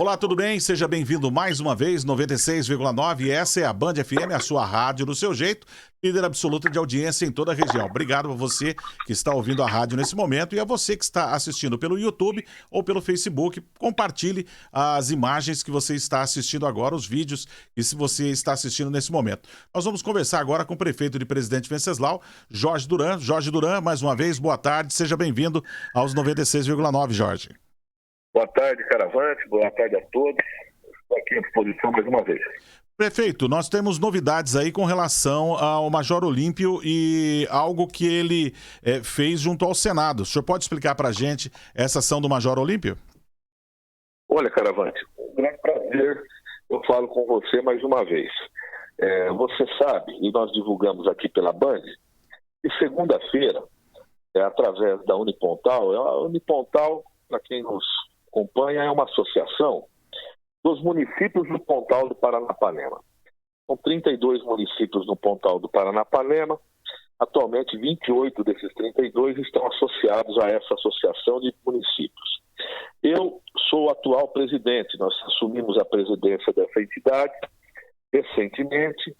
Olá, tudo bem? Seja bem-vindo mais uma vez, 96,9. Essa é a Band FM, a sua rádio do seu jeito, líder absoluta de audiência em toda a região. Obrigado a você que está ouvindo a rádio nesse momento e a você que está assistindo pelo YouTube ou pelo Facebook. Compartilhe as imagens que você está assistindo agora, os vídeos que você está assistindo nesse momento. Nós vamos conversar agora com o prefeito de Presidente Venceslau, Jorge Duran. Jorge Duran, mais uma vez, boa tarde, seja bem-vindo aos 96,9, Jorge. Boa tarde, Caravante. Boa tarde a todos. Estou aqui à disposição mais uma vez. Prefeito, nós temos novidades aí com relação ao Major Olímpio e algo que ele fez junto ao Senado. O senhor pode explicar para a gente essa ação do Major Olímpio? Olha, Caravante, um grande prazer. Eu falo com você mais uma vez. Você sabe, e nós divulgamos aqui pela Band, que segunda-feira, através da Unipontal, a Unipontal, para quem nos acompanha, é uma associação dos municípios do Pontal do Paranapanema. São 32 municípios no Pontal do Paranapanema. Atualmente, 28 desses 32 estão associados a essa associação de municípios. Eu sou o atual presidente. Nós assumimos a presidência dessa entidade recentemente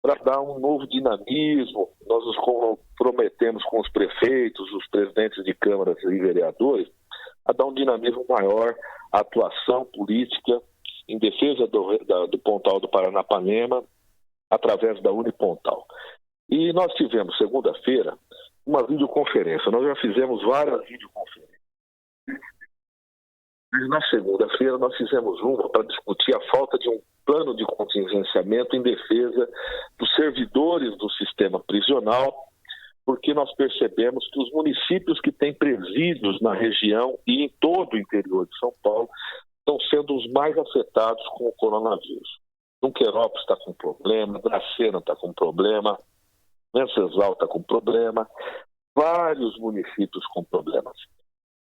para dar um novo dinamismo. Nós nos comprometemos com os prefeitos, os presidentes de câmaras e vereadores a dar um dinamismo maior à atuação política em defesa do Pontal do Paranapanema através da Unipontal. E nós tivemos, segunda-feira, uma videoconferência. Nós já fizemos várias videoconferências. Mas na segunda-feira nós fizemos uma para discutir a falta de um plano de contingenciamento em defesa dos servidores do sistema prisional, porque nós percebemos que os municípios que têm presídios na região e em todo o interior de São Paulo estão sendo os mais afetados com o coronavírus. Junquerópolis está com problema, Dracena está com problema, Venceslau está com problema, vários municípios com problemas.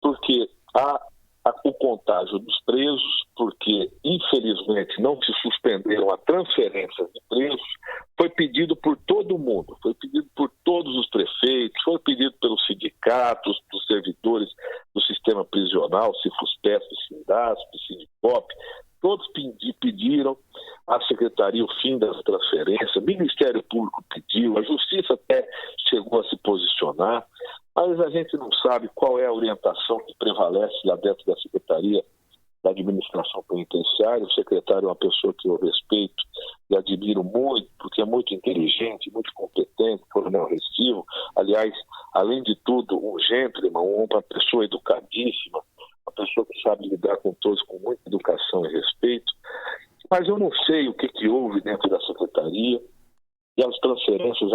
Porque há o contágio dos presos, porque infelizmente não se suspenderam a transferência de presos, foi pedido por todo mundo, foi pedido por todos os prefeitos, foi pedido pelos sindicatos, dos servidores do sistema prisional, Cifuspesp, Sindasp, Sindicop, todos pediram à Secretaria o fim das transferências, o Ministério Público pediu, a Justiça até chegou a se posicionar, mas a gente não sabe qual é a orientação que prevalece lá dentro da Secretaria da Administração Penitenciária. O secretário é uma pessoa que eu respeito e admiro muito, porque é muito inteligente, muito competente, coronel Restivo. Aliás, além de tudo, um gentleman, uma pessoa educadíssima, uma pessoa que sabe lidar com todos com muita educação e respeito. Mas eu não sei o que houve dentro da Secretaria, e as transferências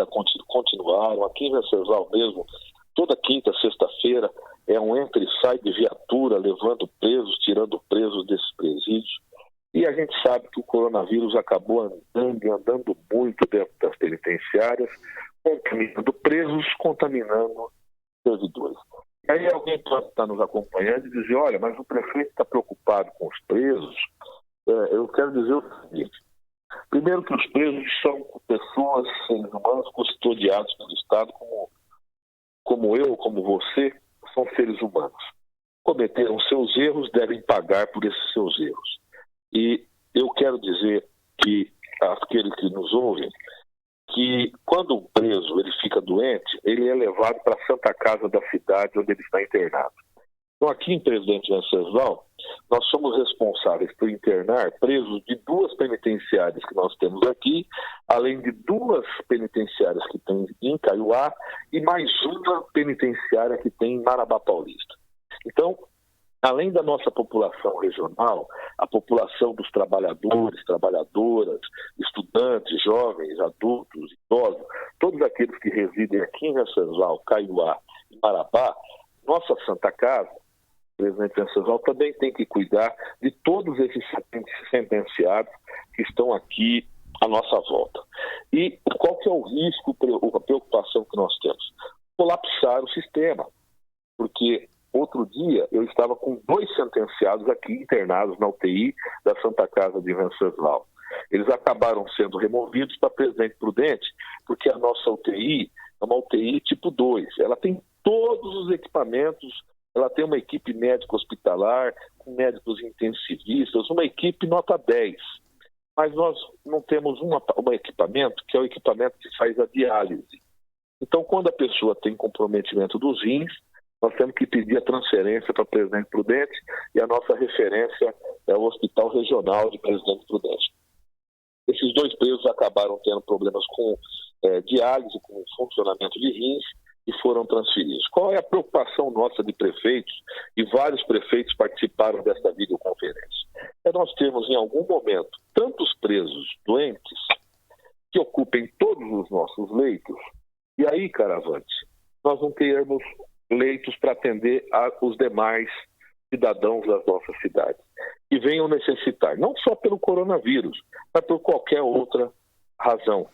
continuaram. Aqui em Venceslau mesmo, toda quinta, sexta-feira, é um entra e sai de viatura, levando presos, tirando presos desses presídios. E a gente sabe que o coronavírus acabou andando muito dentro das penitenciárias, contaminando presos, contaminando servidores. E aí alguém pode estar nos acompanhando e dizer, olha, mas o prefeito está preocupado com os presos. Eu quero dizer o seguinte. Primeiro que os presos são pessoas, seres humanos, custodiados pelo Estado como eu, como você, são seres humanos. Cometeram seus erros, devem pagar por esses seus erros. E eu quero dizer que aqueles que nos ouvem, que quando um preso ele fica doente, ele é levado para a Santa Casa da cidade onde ele está internado. Então aqui em Presidente Venceslau, nós somos responsáveis por internar presos de 2 penitenciárias que nós temos aqui, além de 2 penitenciárias que tem em Caiuá e mais uma penitenciária que tem em Marabá Paulista. Então, além da nossa população regional, a população dos trabalhadores, trabalhadoras, estudantes, jovens, adultos, idosos, todos aqueles que residem aqui em Venceslau, Caiuá e Marabá, nossa Santa Casa, Presidente Venceslau, também tem que cuidar de todos esses sentenciados que estão aqui à nossa volta. E qual que é o risco, a preocupação que nós temos? Colapsar o sistema, porque outro dia eu estava com 2 sentenciados aqui internados na UTI da Santa Casa de Venceslau. Eles acabaram sendo removidos para Presidente Prudente, porque a nossa UTI é uma UTI tipo 2. Ela tem todos os equipamentos, ela tem uma equipe médico-hospitalar, com médicos intensivistas, uma equipe nota 10, mas nós não temos um equipamento que é o equipamento que faz a diálise. Então, quando a pessoa tem comprometimento dos rins, nós temos que pedir a transferência para Presidente Prudente, e a nossa referência é o Hospital Regional de Presidente Prudente. Esses 2 presos acabaram tendo problemas com diálise, com funcionamento de rins, e foram transferidos. Qual é a preocupação nossa de prefeitos, e vários prefeitos participaram dessa videoconferência? É nós termos, em algum momento, tantos presos doentes que ocupem todos os nossos leitos, e aí, Caravante, nós não termos leitos para atender os demais cidadãos das nossas cidades, que venham necessitar, não só pelo coronavírus, mas por qualquer outra razão.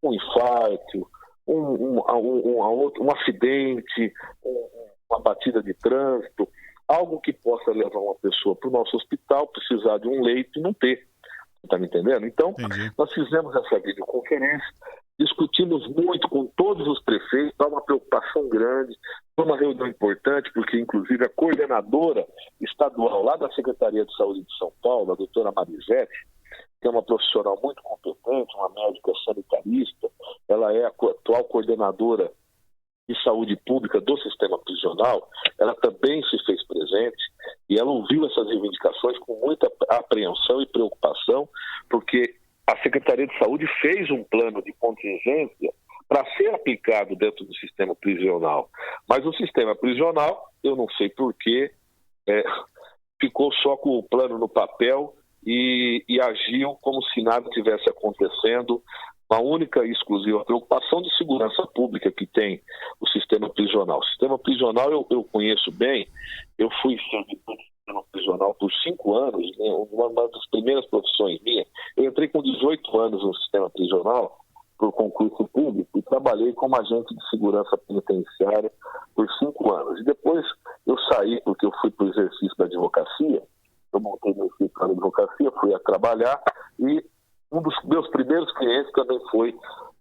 Um infarto, um acidente, uma batida de trânsito, algo que possa levar uma pessoa para o nosso hospital, precisar de um leito e não ter. Está me entendendo? Então, Entendi. Nós fizemos essa videoconferência, discutimos muito com todos os prefeitos, há uma preocupação grande, foi uma reunião importante, porque inclusive a coordenadora estadual lá da Secretaria de Saúde de São Paulo, a doutora Marisete, que é uma profissional muito competente, uma médica sanitarista, ela é a atual coordenadora de saúde pública do sistema prisional, ela também se fez presente e ela ouviu essas reivindicações com muita apreensão e preocupação, porque a Secretaria de Saúde fez um plano de contingência para ser aplicado dentro do sistema prisional. Mas o sistema prisional, eu não sei porquê, ficou só com o plano no papel e agiu como se nada tivesse acontecendo. A única e exclusiva preocupação de segurança pública que tem o sistema prisional. O sistema prisional eu conheço bem, eu fui servidor do sistema prisional por 5 anos, né, uma das primeiras profissões minhas. Eu entrei com 18 anos no sistema prisional por concurso público e trabalhei como agente de segurança penitenciária por 5 anos. E depois eu saí porque eu fui para o exercício da advocacia, eu montei meu escritório de advocacia, fui a trabalhar e um dos meus primeiros clientes também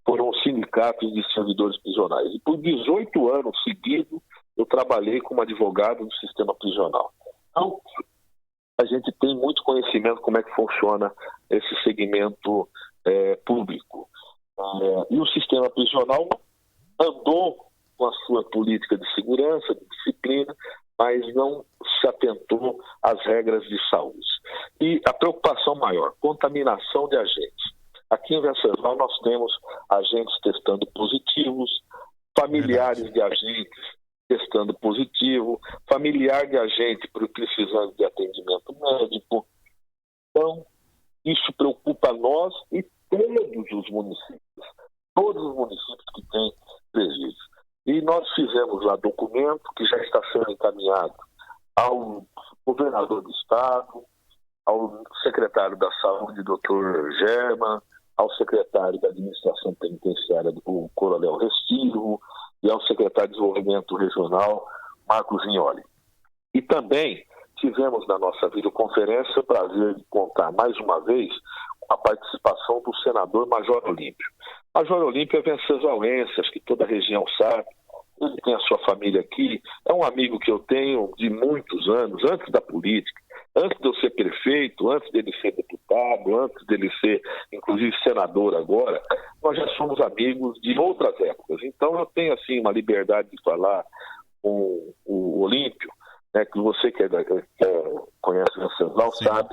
foram os sindicatos de servidores prisionais. E por 18 anos seguidos, eu trabalhei como advogado do sistema prisional. Então, a gente tem muito conhecimento como é que funciona esse segmento público. E o sistema prisional andou com a sua política de segurança, de disciplina, mas não se atentou às regras de saúde. E a preocupação maior, contaminação de agentes. Aqui em Venceslau nós temos agentes testando positivos, familiares de agentes testando positivo, familiar de agente precisando de atendimento médico. Então, isso preocupa nós e todos os municípios que têm presídios. E nós fizemos lá documento que já está sendo encaminhado ao governador do estado, ao secretário da Saúde, Dr. German, ao secretário da Administração Penitenciária, o Coronel Restírio, e ao secretário de Desenvolvimento Regional, Marcos Vignoli. E também tivemos na nossa videoconferência o prazer de contar mais uma vez com a participação do senador Major Olímpio. Major Olímpio é vencesauense, acho que toda a região sabe. Ele tem a sua família aqui, é um amigo que eu tenho de muitos anos, antes da política, antes de eu ser prefeito, antes dele ser deputado, antes dele ser, inclusive, senador agora, nós já somos amigos de outras épocas. Então, eu tenho, assim, uma liberdade de falar com o Olímpio, né, que você que conhece o Venceslau sabe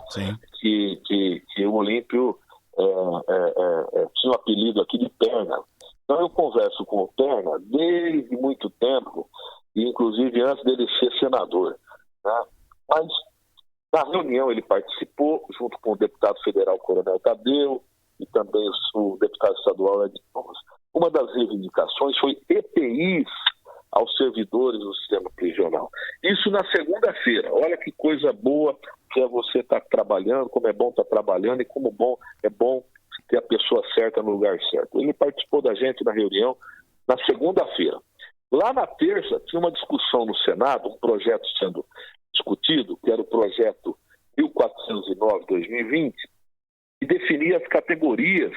que o Olímpio tinha um apelido aqui de Perna. Então eu converso com o Perna desde muito tempo, e inclusive antes dele ser senador, né? Mas na reunião ele participou, junto com o deputado federal Coronel Tadeu e também o deputado estadual Ed Thomas. Uma das reivindicações foi EPIs aos servidores do sistema prisional. Isso na segunda-feira. Olha que coisa boa que é você estar trabalhando, como é bom estar trabalhando e como é bom ter a pessoa certa no lugar certo. Ele participou da gente na reunião na segunda-feira. Lá na terça, tinha uma discussão no Senado, um projeto sendo discutido, que era o projeto 1409-2020, que definia as categorias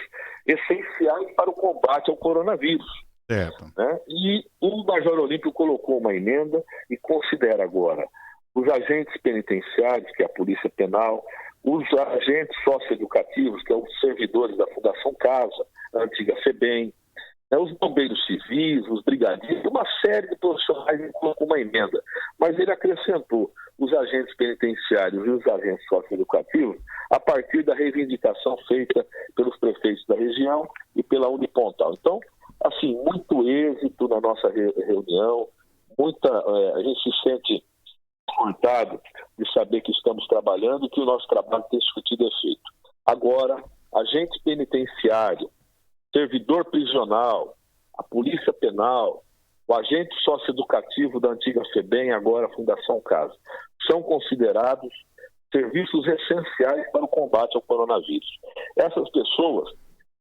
essenciais para o combate ao coronavírus. Certo. Né? E o Major Olímpio colocou uma emenda e considera agora os agentes penitenciários, que é a Polícia Penal, Os agentes socioeducativos, que são os servidores da Fundação Casa, a antiga FEBEM, os bombeiros civis, os brigadistas, uma série de profissionais, ele colocou uma emenda. Mas ele acrescentou os agentes penitenciários e os agentes socioeducativos a partir da reivindicação feita pelos prefeitos da região e pela Unipontal. Então, assim, muito êxito na nossa reunião, a gente se sente confortado de saber que estamos trabalhando e que o nosso trabalho tem discutido efeito. Agora, agente penitenciário, servidor prisional, a polícia penal, o agente socioeducativo da antiga FEBEM, agora a Fundação Casa, são considerados serviços essenciais para o combate ao coronavírus. Essas pessoas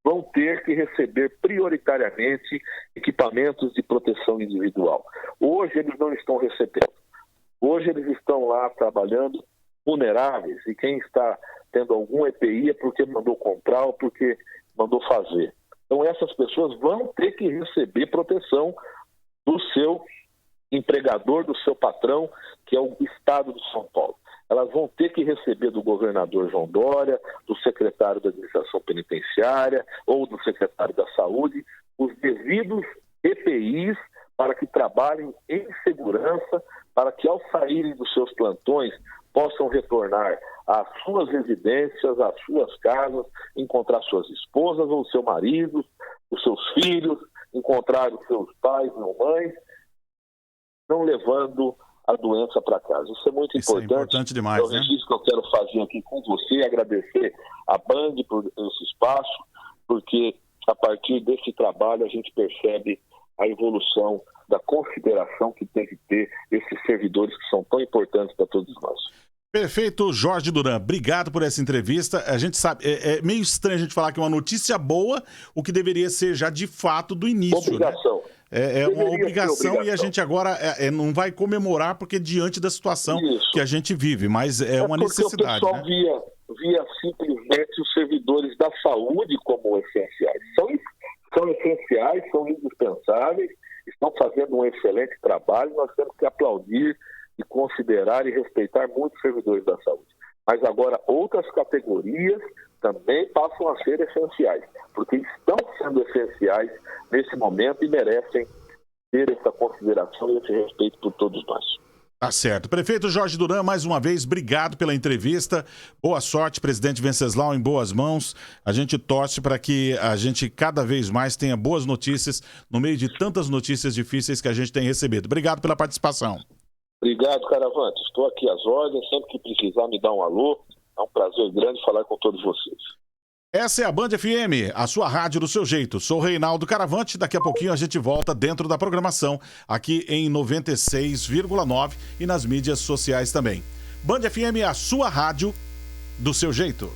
vão ter que receber prioritariamente equipamentos de proteção individual. Hoje eles não estão recebendo. Hoje eles estão lá trabalhando vulneráveis e quem está tendo algum EPI é porque mandou comprar ou porque mandou fazer. Então essas pessoas vão ter que receber proteção do seu empregador, do seu patrão, que é o Estado de São Paulo. Elas vão ter que receber do governador João Dória, do secretário da Administração Penitenciária ou do secretário da Saúde, os devidos EPIs para que trabalhem em segurança, para que ao saírem dos seus plantões possam retornar às suas residências, às suas casas, encontrar suas esposas ou seu marido, os seus filhos, encontrar os seus pais ou mães, não levando a doença para casa. Isso é muito importante. É importante demais, é o registro que eu quero fazer aqui com você, agradecer a Band por esse espaço, porque a partir desse trabalho a gente percebe a evolução da consideração que tem que ter esses servidores que são tão importantes para todos nós. Perfeito, Jorge Duran, obrigado por essa entrevista. A gente sabe, é meio estranho a gente falar que é uma notícia boa, o que deveria ser já de fato do início. Obrigação. Né? É uma obrigação e a gente agora não vai comemorar porque diante da situação que a gente vive, mas é uma necessidade. O pessoal via simplesmente os servidores da saúde como essenciais. São essenciais, são indispensáveis, estão fazendo um excelente trabalho, nós temos que aplaudir e considerar e respeitar muitos servidores da saúde. Mas agora outras categorias também passam a ser essenciais, porque estão sendo essenciais nesse momento e merecem ter essa consideração e esse respeito por todos nós. Tá certo. Prefeito Jorge Duran, mais uma vez, obrigado pela entrevista. Boa sorte, presidente Venceslau, em boas mãos. A gente torce para que a gente cada vez mais tenha boas notícias no meio de tantas notícias difíceis que a gente tem recebido. Obrigado pela participação. Obrigado, Caravante. Estou aqui às ordens. Sempre que precisar, me dá um alô. É um prazer grande falar com todos vocês. Essa é a Band FM, a sua rádio do seu jeito. Sou Reinaldo Caravante. Daqui a pouquinho a gente volta dentro da programação, aqui em 96,9 e nas mídias sociais também. Band FM, a sua rádio do seu jeito.